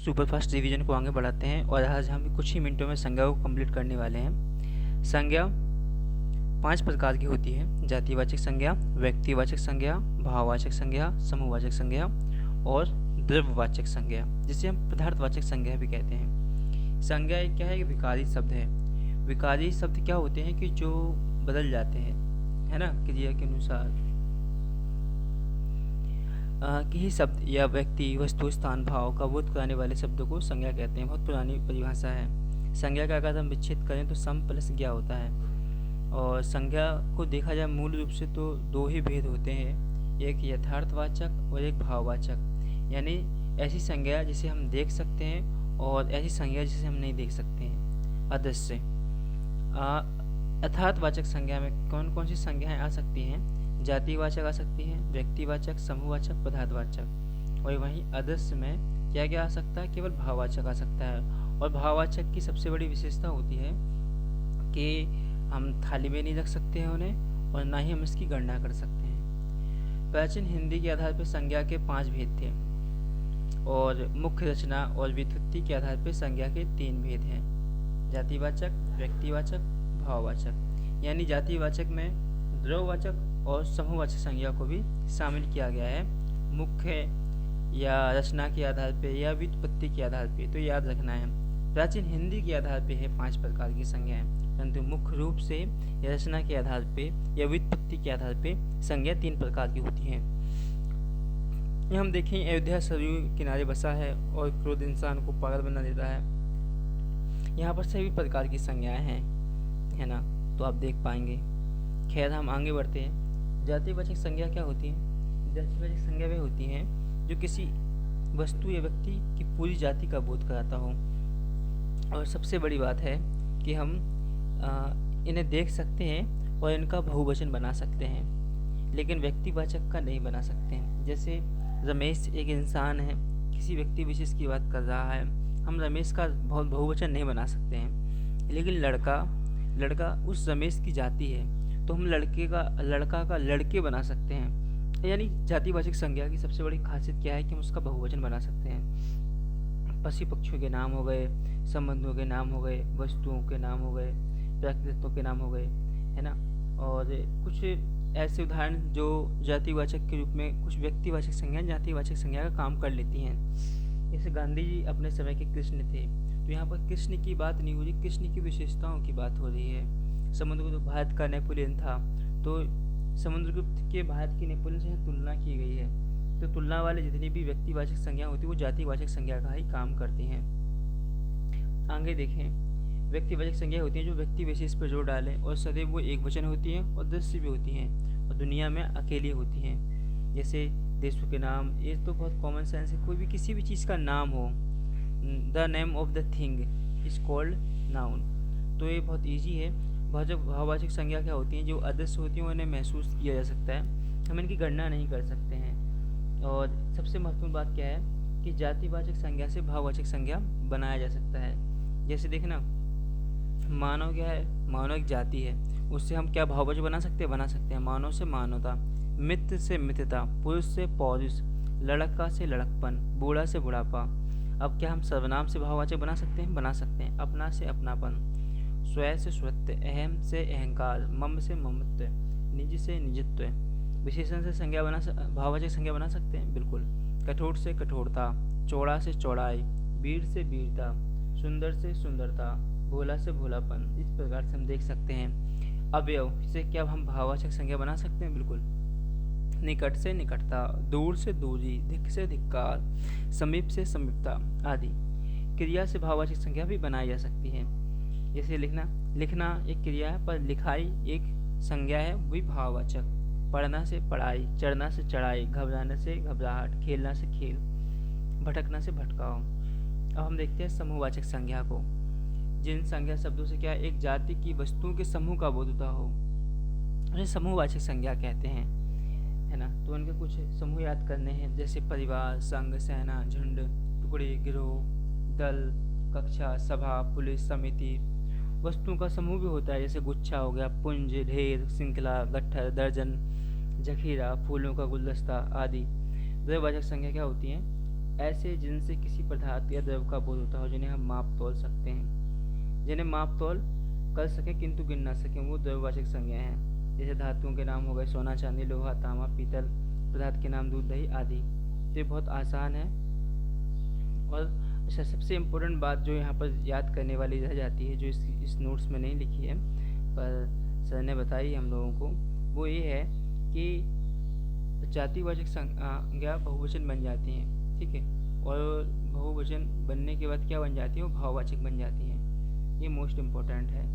Superfast revision को आगे बढ़ाते हैं और आज हम कुछ ही मिनटों में संज्ञा को कंप्लीट करने वाले हैं। संज्ञा 5 प्रकार की होती है: जातिवाचक संज्ञा, व्यक्तिवाचक संज्ञा, भाववाचक संज्ञा, समूहवाचक संज्ञा और द्रव्यवाचक संज्ञा, जिसे हम पदार्थवाचक संज्ञा भी कहते हैं। संज्ञा क्या है? विकारी शब्द है। विकारी शब्द क्या होते हैं कि जो बदल जाते हैं, है ना, क्रिया के अनुसार। किसी शब्द या व्यक्ति, वस्तु, स्थान, भाव का बोध कराने वाले शब्दों को संज्ञा कहते हैं। बहुत पुरानी परिभाषा है। संज्ञा का अगर हम विच्छेद करें तो सम प्लस ज्ञा होता है। और संज्ञा को देखा जाए मूल रूप से तो 2 ही भेद होते हैं, एक यथार्थवाचक और एक भाववाचक। यानी ऐसी संज्ञा जिसे हम देख सकते हैं और ऐसी संज्ञा जिसे हम नहीं देख सकते हैं, अदृश्य। यथार्थवाचक संज्ञा में कौन कौन सी संज्ञाएं आ सकती हैं? जातिवाचक आ सकती हैं, व्यक्तिवाचक, समूहवाचक, पदार्थवाचक। और वहीं अदृश्य में क्या क्या आ सकता है? केवल भाववाचक आ सकता है। और भाववाचक की सबसे बड़ी विशेषता होती है कि हम थाली में नहीं रख सकते हैं उन्हें और ना ही हम इसकी गणना कर सकते हैं। प्राचीन हिंदी के आधार पर संज्ञा के 5 भेद थे और मुख्य रचना और व्युत्पत्ति के आधार पर संज्ञा के 3 भेद हैं: जातिवाचक, व्यक्तिवाचक, भाववाचक। यानी जातिवाचक में द्रव्यवाचक और समूहवाचक संज्ञा को भी शामिल किया गया है, मुख्य या रचना के आधार पे या व्युत्पत्ति के आधार पे। तो याद रखना है, प्राचीन हिंदी के आधार पे है 5 प्रकार की संज्ञाएं, परंतु मुख्य रूप से या रचना के आधार पे या व्युत्पत्ति के आधार पे संज्ञा 3 प्रकार की होती हैं। हम देखें, अयोध्या सरयू किनारे बसा है और क्रोध इंसान को पागल बना देता है। यहाँ पर सभी प्रकार की संज्ञाएं हैं, है ना, तो आप देख पाएंगे। खैर, हम आगे बढ़ते हैं। जातिवाचक संज्ञा क्या होती है? जातिवाचक संज्ञा वे होती हैं जो किसी वस्तु या व्यक्ति की पूरी जाति का बोध कराता हो। और सबसे बड़ी बात है कि हम इन्हें देख सकते हैं और इनका बहुवचन बना सकते हैं, लेकिन व्यक्तिवाचक का नहीं बना सकते हैं। जैसे रमेश एक इंसान है, किसी व्यक्ति विशेष की बात कर रहा है, हम रमेश का बहुवचन नहीं बना सकते हैं। लेकिन लड़का उस रमेश की जाति है, तो हम लड़का का लड़के बना सकते हैं। यानी जातिवाचक संज्ञा की सबसे बड़ी खासियत क्या है कि हम उसका बहुवचन बना सकते हैं। पशु पक्षियों के नाम हो गए, संबंधों के नाम हो गए, वस्तुओं के नाम हो गए, प्राकृतों के नाम हो गए, है ना। और कुछ ऐसे उदाहरण जो जातिवाचक के रूप में कुछ व्यक्तिवाचक संज्ञा जातिवाचक संज्ञा का काम कर लेती हैं। जैसे गांधी जी अपने समय के कृष्ण थे, तो यहाँ पर कृष्ण की बात नहीं हो रही, कृष्ण की विशेषताओं की बात हो रही है। समुद्रगुप्त भारत का नेपोलियन था, तो समुद्रगुप्त के भारत की नेपोलियन से तुलना की गई है। तो तुलना वाले जितनी भी व्यक्तिवाचक संज्ञा होती है वो जातिवाचक संज्ञा का ही काम करती हैं। आगे देखें, व्यक्तिवाचक संज्ञा होती है जो व्यक्ति विशेष पर जोर डालें और सदैव वो एक वचन होती हैं और दृश्य भी होती हैं और दुनिया में अकेली होती हैं। जैसे देशों के नाम, ये तो बहुत कॉमन सेंस है। कोई भी किसी भी चीज़ का नाम हो, the name of the thing is called noun, तो ये बहुत ईजी है। भाववाचक संज्ञा क्या होती हैं? जो अदृश्य होती हैं उन्हें महसूस किया जा सकता है, हम इनकी गणना नहीं कर सकते हैं। और सबसे महत्वपूर्ण बात क्या है कि जातिवाचक संज्ञा से भाववाचक संज्ञा बनाया जा सकता है। जैसे देखना, मानव क्या है? मानव एक जाति है, उससे हम क्या भाववाचक बना सकते हैं? मानव से मानवता, मित्र से मित्रता, पुरुष से पौरुष, लड़का से लड़कपन, बूढ़ा से बुढ़ापा। अब क्या हम सर्वनाम से भाववाचक बना सकते हैं? अपना से अपनापन, स्वय से स्वत्व, अहम से अहंकार, मम से ममत्व, निज से निजत्व। विशेषण से भाववाचक संज्ञा बना सकते हैं, बिल्कुल। कठोर से कठोरता, चौड़ा से चौड़ाई, वीर से वीरता, सुंदर से सुंदरता, भोला से भोलापन। इस प्रकार से हम देख सकते हैं। अवयव से क्या हम भाववाचक संज्ञा बना सकते हैं? बिल्कुल। निकट से निकटता, दूर से दूरी, धिक् से धिक्कार, समीप से समीपता आदि। क्रिया से भाववाचक संज्ञा भी बनाई जा सकती है। जैसे लिखना एक क्रिया है, पर लिखाई एक संज्ञा है, वही भाववाचक। पढ़ना से पढ़ाई, चढ़ना से चढ़ाई, घबराने से घबराहट, खेलना से खेल, भटकना से भटकाव। अब हम देखते हैं समूहवाचक संज्ञा को, जिन संज्ञा शब्दों से क्या एक जाति की वस्तुओं के समूह का बोध होता हो, उन्हें समूहवाचक संज्ञा कहते हैं, है ना। तो उनके कुछ समूह याद करने हैं, जैसे परिवार, संघ, सेना, झुंड, टुकड़े, गिरोह, दल, कक्षा, सभा, पुलिस, समिति। वस्तुओं का समूह भी होता है, जैसे गुच्छा हो गया, पुंज, ढेर, श्रृंखला, गट्ठर, दर्जन, जखीरा, फूलों का गुलदस्ता आदि। द्वयवाचक संज्ञा क्या होती हैं? ऐसे जिनसे किसी पदार्थ या द्रव का बोध होता हो, जिन्हें हम माप तोल सकते हैं, जिन्हें माप तोल कर सकें किंतु गिन ना सकें, वो द्रव्यवाचक संज्ञा हैं। जैसे धातुओं के नाम हो गए सोना, चांदी, लोहा, तांबा, पीतल। पदार्थ के नाम दूध, दही आदि। तो ये बहुत आसान है। और अच्छा, सबसे इम्पोर्टेंट बात जो यहाँ पर याद करने वाली रह जाती है, जो इस नोट्स में नहीं लिखी है पर सर ने बताई हम लोगों को, वो ये है कि जातिवाचक संज्ञा बहुवचन बन जाती हैं, ठीक है। और बहुवचन बनने के बाद क्या बन जाती है, वो भाववाचक बन जाती हैं। ये मोस्ट इम्पोर्टेंट है।